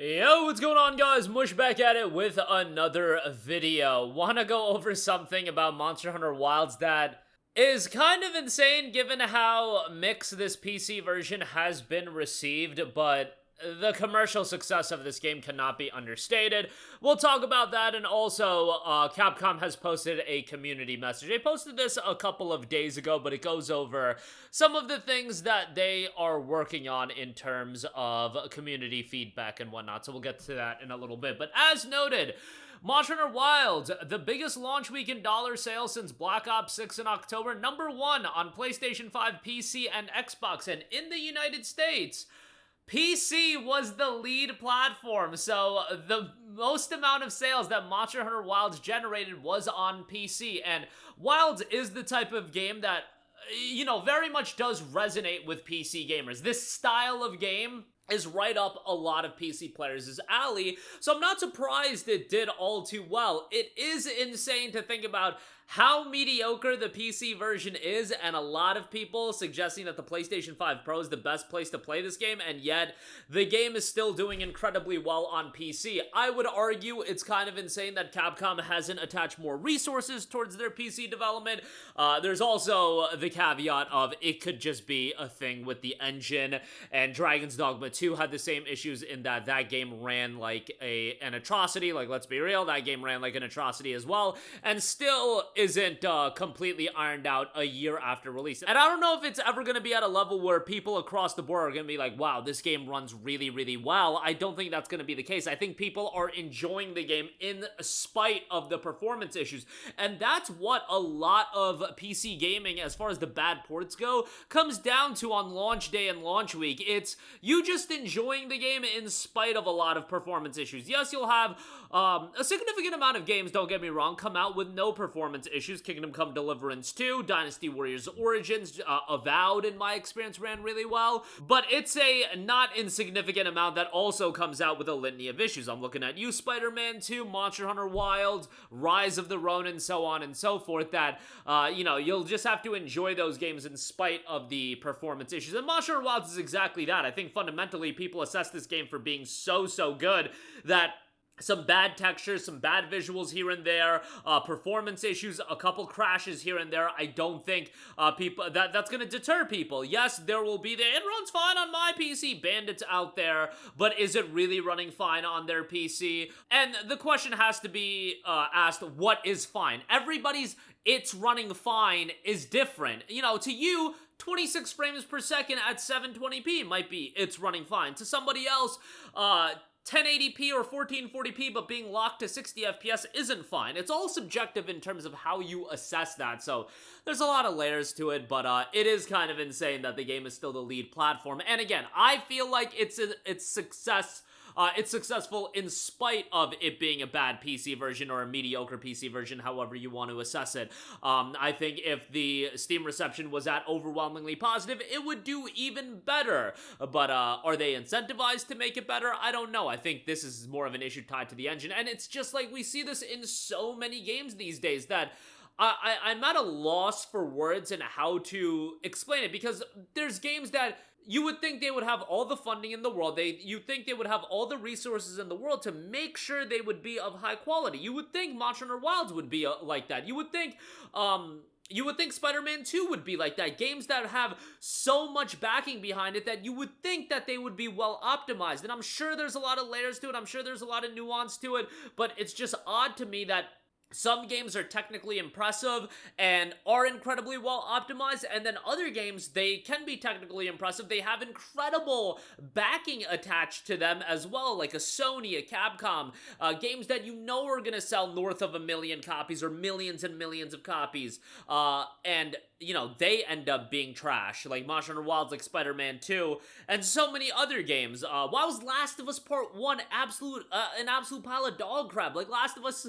Yo, what's going on, guys? Mush back at it with another video. Wanna go over something about Monster Hunter Wilds that is kind of insane given how mixed this PC version has been received, but the commercial success of this game cannot be understated. We'll talk about that, and also Capcom has posted a community message. They posted this a couple of days ago, but it goes over some of the things that they are working on in terms of community feedback and whatnot, so we'll get to that in a little bit. But as noted, Monster Hunter Wilds, the biggest launch week in dollar sales since Black Ops 6 in October, #1 on PlayStation 5, PC, and Xbox, and in the United States, PC was the lead platform, so the most amount of sales that Monster Hunter Wilds generated was on PC, and Wilds is the type of game that, very much does resonate with PC gamers. This style of game is right up a lot of PC players' alley, so I'm not surprised it did all too well. It is insane to think about how mediocre the PC version is, and a lot of people suggesting that the PlayStation 5 Pro is the best place to play this game, and yet the game is still doing incredibly well on PC. I would argue it's kind of insane that Capcom hasn't attached more resources towards their PC development. There's also the caveat of it could just be a thing with the engine, and Dragon's Dogma 2 had the same issues in that game ran like an atrocity. Like, let's be real, that game ran like an atrocity as well, and still isn't completely ironed out a year after release. And I don't know if it's ever going to be at a level where people across the board are going to be like, wow, this game runs really, really well. I don't think that's going to be the case. I think people are enjoying the game in spite of the performance issues. And that's what a lot of PC gaming, as far as the bad ports go, comes down to on launch day and launch week. It's you just enjoying the game in spite of a lot of performance issues. Yes, you'll have a significant amount of games, don't get me wrong, come out with no performance issues. Kingdom Come Deliverance 2, Dynasty Warriors Origins, Avowed, in my experience, ran really well. But it's a not insignificant amount that also comes out with a litany of issues. I'm looking at you, Spider-Man 2, Monster Hunter Wilds, Rise of the Ronin, so on and so forth, that, you'll just have to enjoy those games in spite of the performance issues. And Monster Hunter Wilds is exactly that. I think fundamentally people assess this game for being so good that some bad textures, some bad visuals here and there, performance issues, a couple crashes here and there. I don't think that's gonna deter people. Yes, there will be it runs fine on my PC, Bandit's out there, but is it really running fine on their PC? And the question has to be asked, what is fine? Everybody's it's running fine is different. To you, 26 frames per second at 720p might be it's running fine. To somebody else, 1080p or 1440p but being locked to 60 FPS isn't fine. It's all subjective in terms of how you assess that, so there's a lot of layers to it, but it is kind of insane that the game is still the lead platform. And again, I feel like it's successful in spite of it being a bad PC version or a mediocre PC version, however you want to assess it. I think if the Steam reception was at overwhelmingly positive, it would do even better. But are they incentivized to make it better? I don't know. I think this is more of an issue tied to the engine, and it's just like we see this in so many games these days that I'm at a loss for words and how to explain it, because there's games that you would think they would have all the funding in the world. You'd think they would have all the resources in the world to make sure they would be of high quality. You would think Monster Hunter Wilds would be like that. You would think Spider-Man 2 would be like that. Games that have so much backing behind it that you would think that they would be well optimized. And I'm sure there's a lot of layers to it. I'm sure there's a lot of nuance to it. But it's just odd to me that some games are technically impressive and are incredibly well optimized, and then other games, they can be technically impressive. They have incredible backing attached to them as well, like a Sony, a Capcom, games that are going to sell north of 1 million copies or millions and millions of copies, and they end up being trash, like Monster Hunter Wilds, like Spider-Man 2, and so many other games. Why was Last of Us Part 1 an absolute pile of dog crap? Like, Last of Us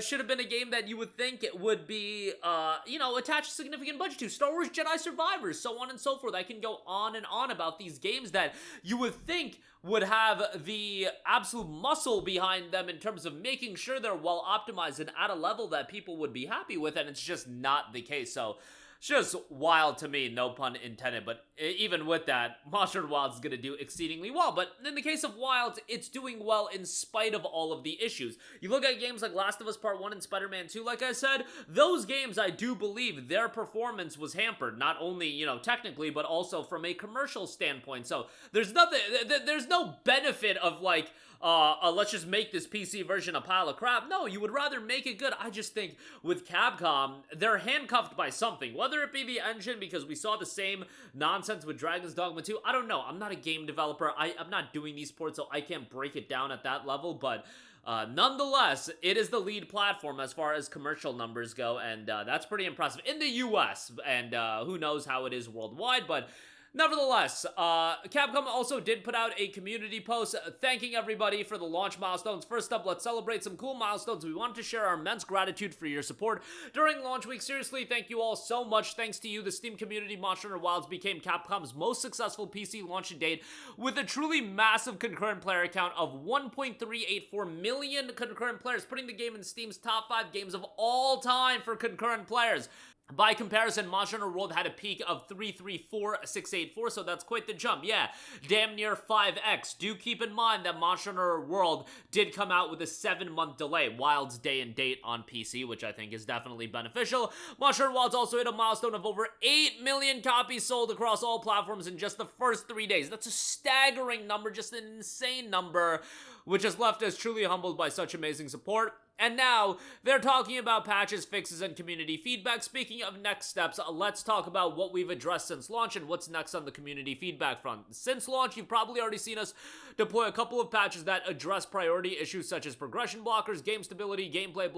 should have been a game that you would think it would be, attached significant budget to. Star Wars Jedi Survivors, so on and so forth. I can go on and on about these games that you would think would have the absolute muscle behind them in terms of making sure they're well optimized and at a level that people would be happy with, and it's just not the case. So It's just wild to me, no pun intended, but even with that, Monster Hunter Wilds is going to do exceedingly well. But in the case of Wilds, it's doing well in spite of all of the issues. You look at games like Last of Us Part 1 and Spider-Man 2, like I said, those games, I do believe their performance was hampered, not only, you know, technically, but also from a commercial standpoint. So there's no benefit of like, let's just make this PC version a pile of crap. No, you would rather make it good. I just think with Capcom, they're handcuffed by something, whether it be the engine, because we saw the same nonsense with Dragon's Dogma 2. I don't know. I'm not a game developer. I'm not doing these ports, so I can't break it down at that level, but nonetheless, it is the lead platform as far as commercial numbers go, and that's pretty impressive in the US, and who knows how it is worldwide, but nevertheless, Capcom also did put out a community post thanking everybody for the launch milestones. First up, let's celebrate some cool milestones. We wanted to share our immense gratitude for your support during launch week. Seriously, thank you all so much. Thanks to you, the Steam community, Monster Hunter Wilds became Capcom's most successful PC launch to date, with a truly massive concurrent player count of 1.384 million concurrent players, putting the game in Steam's top 5 games of all time for concurrent players. By comparison, Monster Hunter World had a peak of 334,684, so that's quite the jump. Yeah, damn near 5x. Do keep in mind that Monster Hunter World did come out with a 7-month delay, Wild's day and date on PC, which I think is definitely beneficial. Monster Hunter Wilds also hit a milestone of over 8 million copies sold across all platforms in just the first 3 days. That's a staggering number, just an insane number, which has left us truly humbled by such amazing support. And now, they're talking about patches, fixes, and community feedback. Speaking of next steps, let's talk about what we've addressed since launch and what's next on the community feedback front. Since launch, you've probably already seen us deploy a couple of patches that address priority issues such as progression blockers, game stability, gameplay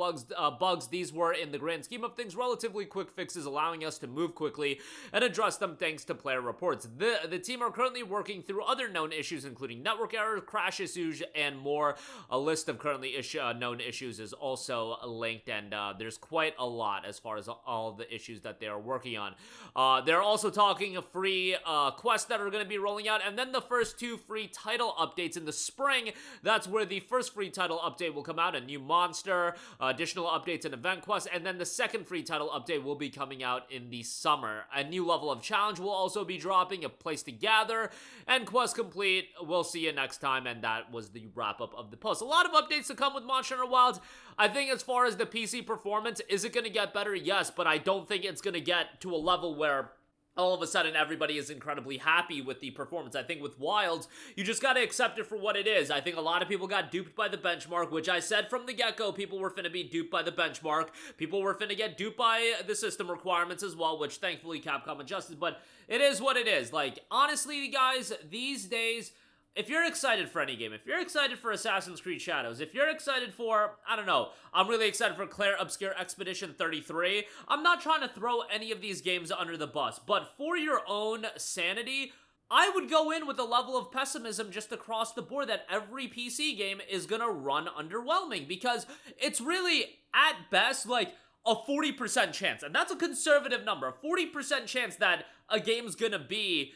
bugs. These were, in the grand scheme of things, relatively quick fixes, allowing us to move quickly and address them thanks to player reports. The team are currently working through other known issues, including network errors, crash issues, and more. A list of currently known issues is also linked, and there's quite a lot as far as all the issues that they are working on. They're also talking of free quests that are going to be rolling out, and then the first 2 free title updates in the spring. That's where the first free title update will come out, a new monster, additional updates and event quests, and then the second free title update will be coming out in the summer. A new level of challenge will also be dropping, a place to gather, and quest complete. We'll see you next time, and that was the wrap-up of the post. A lot of updates to come with Monster Hunter Wilds. I think as far as the PC performance, is it going to get better? Yes, but I don't think it's going to get to a level where all of a sudden everybody is incredibly happy with the performance. I think with Wilds, you just gotta accept it for what it is. I think a lot of people got duped by the benchmark, which I said from the get-go, people were finna be duped by the benchmark. People were finna get duped by the system requirements as well, which thankfully Capcom adjusted, but it is what it is. Like, honestly, guys, these days, if you're excited for any game, if you're excited for Assassin's Creed Shadows, if you're excited for, I don't know, I'm really excited for Claire Obscure Expedition 33, I'm not trying to throw any of these games under the bus, but for your own sanity, I would go in with a level of pessimism just across the board that every PC game is gonna run underwhelming, because it's really, at best, like, a 40% chance, and that's a conservative number, a 40% chance that a game's gonna be,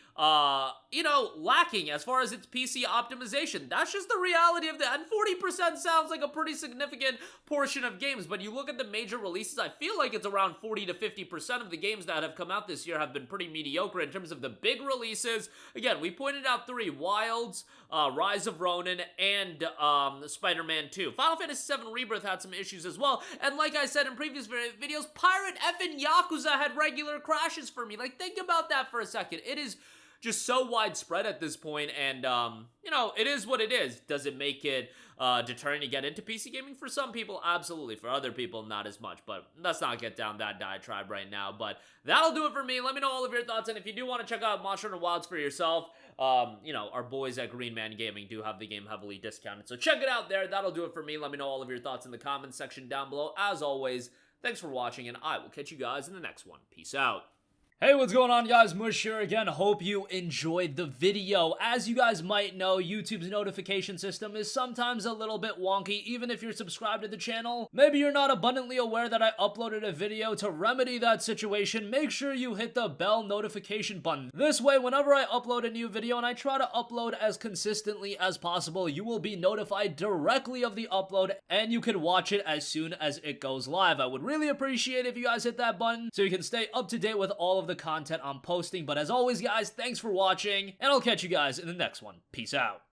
lacking as far as its PC optimization. That's just the reality of and 40% sounds like a pretty significant portion of games, but you look at the major releases, I feel like it's around 40 to 50% of the games that have come out this year have been pretty mediocre in terms of the big releases. Again, we pointed out 3, Wilds, Rise of Ronin, and Spider-Man 2. Final Fantasy VII Rebirth had some issues as well, and like I said in previous videos, Pirate effing Yakuza had regular crashes for me. Like, think about that for a second. It is just so widespread at this point, and, it is what it is. Does it make it deterring to get into PC gaming? For some people, absolutely. For other people, not as much, but let's not get down that diatribe right now. But that'll do it for me. Let me know all of your thoughts, and if you do want to check out Monster Hunter Wilds for yourself, our boys at Green Man Gaming do have the game heavily discounted, so check it out there. That'll do it for me. Let me know all of your thoughts in the comments section down below. As always, thanks for watching, and I will catch you guys in the next one. Peace out. Hey, what's going on, guys? Mush here again. Hope you enjoyed the video. As you guys might know, YouTube's notification system is sometimes a little bit wonky, even if you're subscribed to the channel. Maybe you're not abundantly aware that I uploaded a video. To remedy that situation, make sure you hit the bell notification button. This way, whenever I upload a new video, and I try to upload as consistently as possible, you will be notified directly of the upload, and you can watch it as soon as it goes live. I would really appreciate if you guys hit that button so you can stay up to date with all of the content I'm posting. But as always, guys, thanks for watching, and I'll catch you guys in the next one. Peace out.